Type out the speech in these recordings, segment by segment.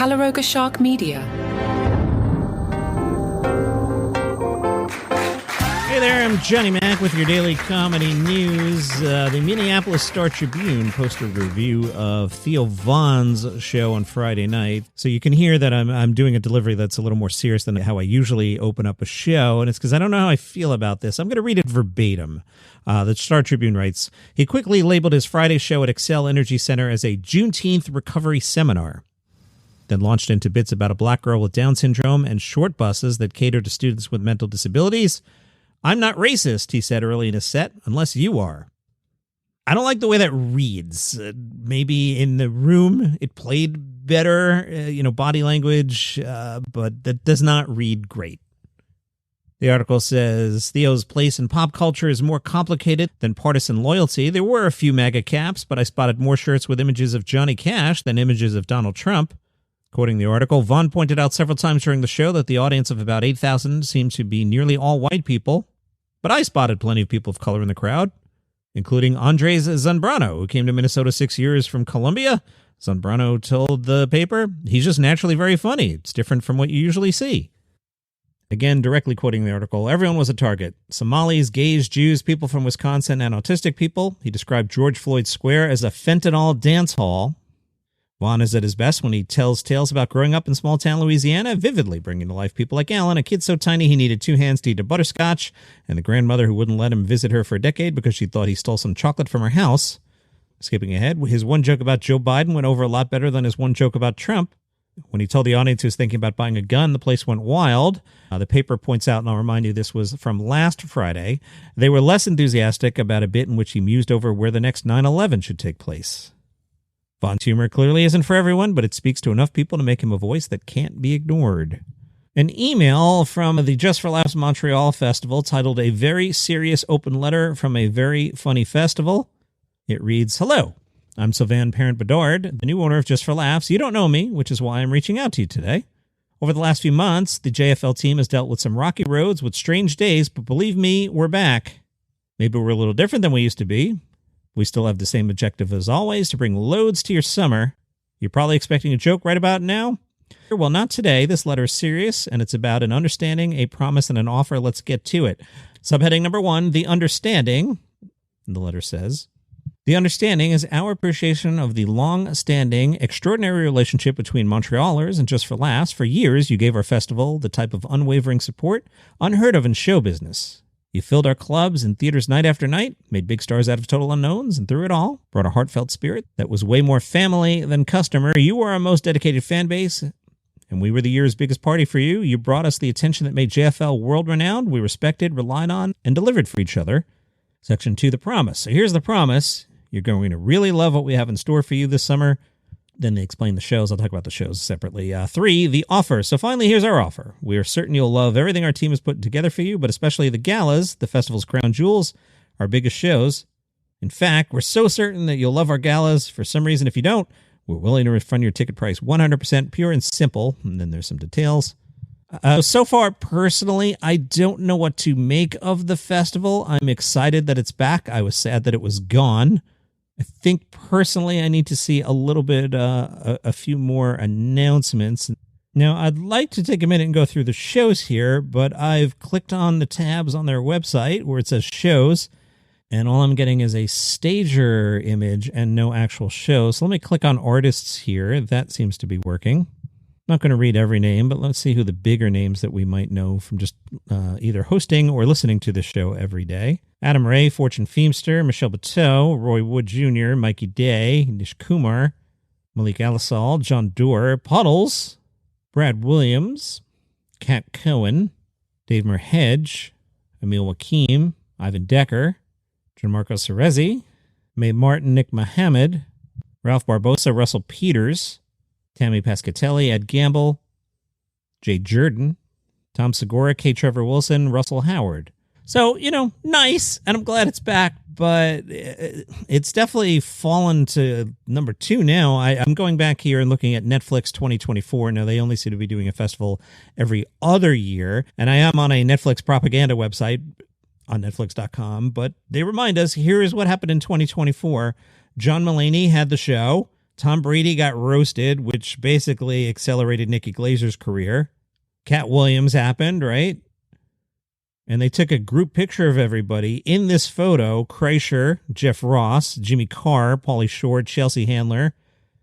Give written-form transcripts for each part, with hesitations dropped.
Calaroga Shark Media. Hey there, I'm Johnny Mac with your daily comedy news. The Minneapolis Star-Tribune posted a review of Theo Vaughn's show on Friday night. So you can hear that I'm doing a delivery that's a little more serious than how I usually open up a show, and it's because I don't know how I feel about this. I'm going to read it verbatim. The Star-Tribune writes, he quickly labeled his Friday show at Excel Energy Center as a Juneteenth recovery seminar, then launched into bits about a black girl with Down syndrome and short buses that cater to students with mental disabilities. I'm not racist, he said early in his set, unless you are. I don't like the way that reads. Maybe in the room it played better, body language, but that does not read great. The article says, Theo's place in pop culture is more complicated than partisan loyalty. There were a few MAGA caps, but I spotted more shirts with images of Johnny Cash than images of Donald Trump. Quoting the article, Vaughn pointed out several times during the show that the audience of about 8,000 seemed to be nearly all white people. But I spotted plenty of people of color in the crowd, including Andres Zambrano, who came to Minnesota 6 years from Columbia. Zambrano told the paper, he's just naturally very funny. It's different from what you usually see. Again, directly quoting the article, everyone was a target. Somalis, gays, Jews, people from Wisconsin, and autistic people. He described George Floyd Square as a fentanyl dance hall. Vaughn is at his best when he tells tales about growing up in small-town Louisiana, vividly bringing to life people like Alan, a kid so tiny he needed 2 hands to eat a butterscotch, and the grandmother who wouldn't let him visit her for a decade because she thought he stole some chocolate from her house. Skipping ahead, his one joke about Joe Biden went over a lot better than his one joke about Trump. When he told the audience he was thinking about buying a gun, the place went wild. The paper points out, and I'll remind you this was from last Friday, they were less enthusiastic about a bit in which he mused over where the next 9/11 should take place. Vaughn's humor clearly isn't for everyone, but it speaks to enough people to make him a voice that can't be ignored. An email from the Just for Laughs Montreal Festival titled A Very Serious Open Letter from a Very Funny Festival. It reads, hello, I'm Sylvain Parent-Bedard, the new owner of Just for Laughs. You don't know me, which is why I'm reaching out to you today. Over the last few months, the JFL team has dealt with some rocky roads with strange days, but believe me, we're back. Maybe we're a little different than we used to be. We still have the same objective as always, to bring loads to your summer. You're probably expecting a joke right about now? Well, not today. This letter is serious, and it's about an understanding, a promise, and an offer. Let's get to it. Subheading number 1, the understanding. The letter says, the understanding is our appreciation of the long-standing, extraordinary relationship between Montrealers and Just for Laughs. For years, you gave our festival the type of unwavering support unheard of in show business. You filled our clubs and theaters night after night, made big stars out of total unknowns, and through it all, brought a heartfelt spirit that was way more family than customer. You were our most dedicated fan base, and we were the year's biggest party for you. You brought us the attention that made JFL world-renowned. We respected, relied on, and delivered for each other. Section 2, the promise. So here's the promise. You're going to really love what we have in store for you this summer. Then they explain the shows. I'll talk about the shows separately. 3, the offer. So finally, here's our offer. We are certain you'll love everything our team has put together for you, but especially the galas, the festival's crown jewels, our biggest shows. In fact, we're so certain that you'll love our galas. For some reason, if you don't, we're willing to refund your ticket price 100%, pure and simple. And then there's some details. So far, personally, I don't know what to make of the festival. I'm excited that it's back. I was sad that it was gone. I think personally I need to see a little bit, a few more announcements. Now, I'd like to take a minute and go through the shows here, but I've clicked on the tabs on their website where it says shows, and all I'm getting is a stager image and no actual show. So let me click on artists here. That seems to be working. I'm not going to read every name, but let's see who the bigger names that we might know from just either hosting or listening to this show every day. Adam Ray, Fortune Feimster, Michelle Bateau, Roy Wood Jr., Mikey Day, Nish Kumar, Malik Alisal, John Doerr, Puddles, Brad Williams, Kat Cohen, Dave Merhedge, Emil Wakim, Ivan Decker, Gianmarco Cerezi, Mae Martin, Nick Mohammed, Ralph Barbosa, Russell Peters, Tammy Pascatelli, Ed Gamble, Jay Jordan, Tom Segura, K. Trevor Wilson, Russell Howard. So, nice, and I'm glad it's back, but it's definitely fallen to number 2 now. I'm going back here and looking at Netflix 2024. Now, they only seem to be doing a festival every other year, and I am on a Netflix propaganda website on Netflix.com, but they remind us, here is what happened in 2024. John Mulaney had the show. Tom Brady got roasted, which basically accelerated Nikki Glazer's career. Cat Williams happened, right? And they took a group picture of everybody. In this photo, Kreischer, Jeff Ross, Jimmy Carr, Pauly Shore, Chelsea Handler,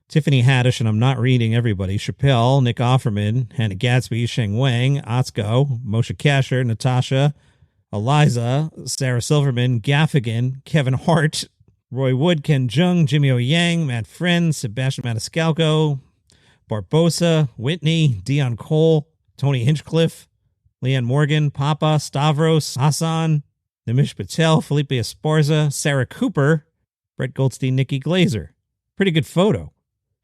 Tiffany Haddish, and I'm not reading everybody, Chappelle, Nick Offerman, Hannah Gadsby, Sheng Wang, Atsuko, Moshe Kasher, Natasha, Eliza, Sarah Silverman, Gaffigan, Kevin Hart, Roy Wood, Ken Jeong, Jimmy O. Yang, Matt Friend, Sebastian Maniscalco, Barbosa, Whitney, Dion Cole, Tony Hinchcliffe, Leanne Morgan, Papa, Stavros, Hassan, Nimish Patel, Felipe Esparza, Sarah Cooper, Brett Goldstein, Nikki Glazer. Pretty good photo.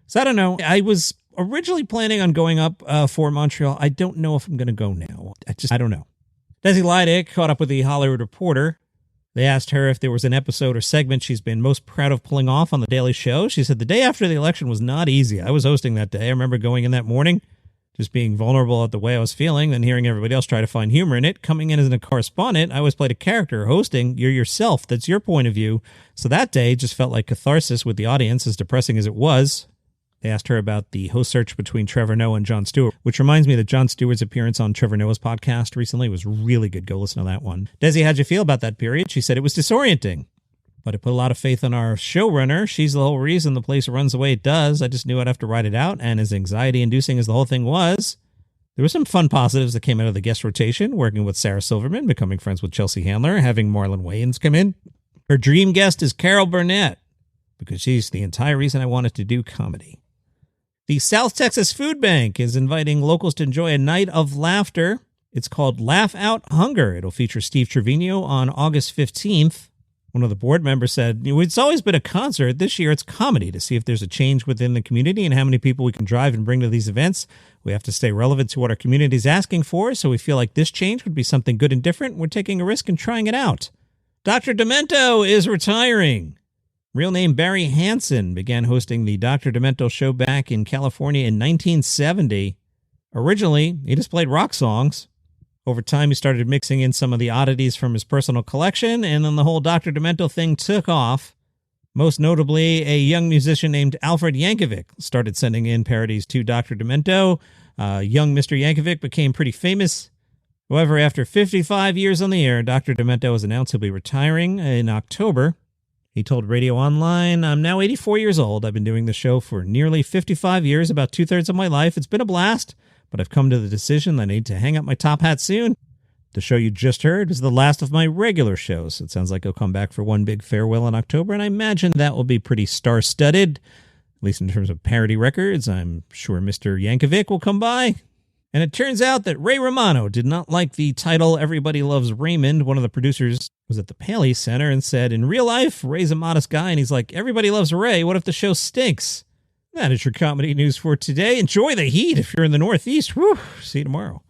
So I don't know. I was originally planning on going up for Montreal. I don't know if I'm going to go now. I don't know. Desi Lydic caught up with the Hollywood Reporter. They asked her if there was an episode or segment she's been most proud of pulling off on The Daily Show. She said the day after the election was not easy. I was hosting that day. I remember going in that morning, just being vulnerable at the way I was feeling, then hearing everybody else try to find humor in it. Coming in as a correspondent, I always played a character. Hosting, you're yourself. That's your point of view. So that day just felt like catharsis with the audience, as depressing as it was. They asked her about the host search between Trevor Noah and Jon Stewart, which reminds me that Jon Stewart's appearance on Trevor Noah's podcast recently was really good. Go listen to that one. Desi, how'd you feel about that period? She said it was disorienting, but I put a lot of faith in our showrunner. She's the whole reason the place runs the way it does. I just knew I'd have to write it out, and as anxiety-inducing as the whole thing was, there were some fun positives that came out of the guest rotation, working with Sarah Silverman, becoming friends with Chelsea Handler, having Marlon Wayans come in. Her dream guest is Carol Burnett, because she's the entire reason I wanted to do comedy. The South Texas Food Bank is inviting locals to enjoy a night of laughter. It's called Laugh Out Hunger. It'll feature Steve Trevino on August 15th. One of the board members said, it's always been a concert. This year it's comedy to see if there's a change within the community and how many people we can drive and bring to these events. We have to stay relevant to what our community is asking for, so we feel like this change would be something good and different. We're taking a risk and trying it out. Dr. Demento is retiring. Real name Barry Hansen began hosting the Dr. Demento show back in California in 1970. Originally, he just played rock songs. Over time, he started mixing in some of the oddities from his personal collection, and then the whole Dr. Demento thing took off. Most notably, a young musician named Alfred Yankovic started sending in parodies to Dr. Demento. Young Mr. Yankovic became pretty famous. However, after 55 years on the air, Dr. Demento has announced he'll be retiring in October. He told Radio Online, I'm now 84 years old. I've been doing the show for nearly 55 years, about 2/3 of my life. It's been a blast, but I've come to the decision that I need to hang up my top hat soon. The show you just heard is the last of my regular shows. It sounds like he'll come back for one big farewell in October, and I imagine that will be pretty star-studded, at least in terms of parody records. I'm sure Mr. Yankovic will come by. And it turns out that Ray Romano did not like the title Everybody Loves Raymond. One of the producers was at the Paley Center and said, in real life, Ray's a modest guy, and he's like, everybody loves Ray. What if the show stinks? That is your comedy news for today. Enjoy the heat if you're in the Northeast. Whew. See you tomorrow.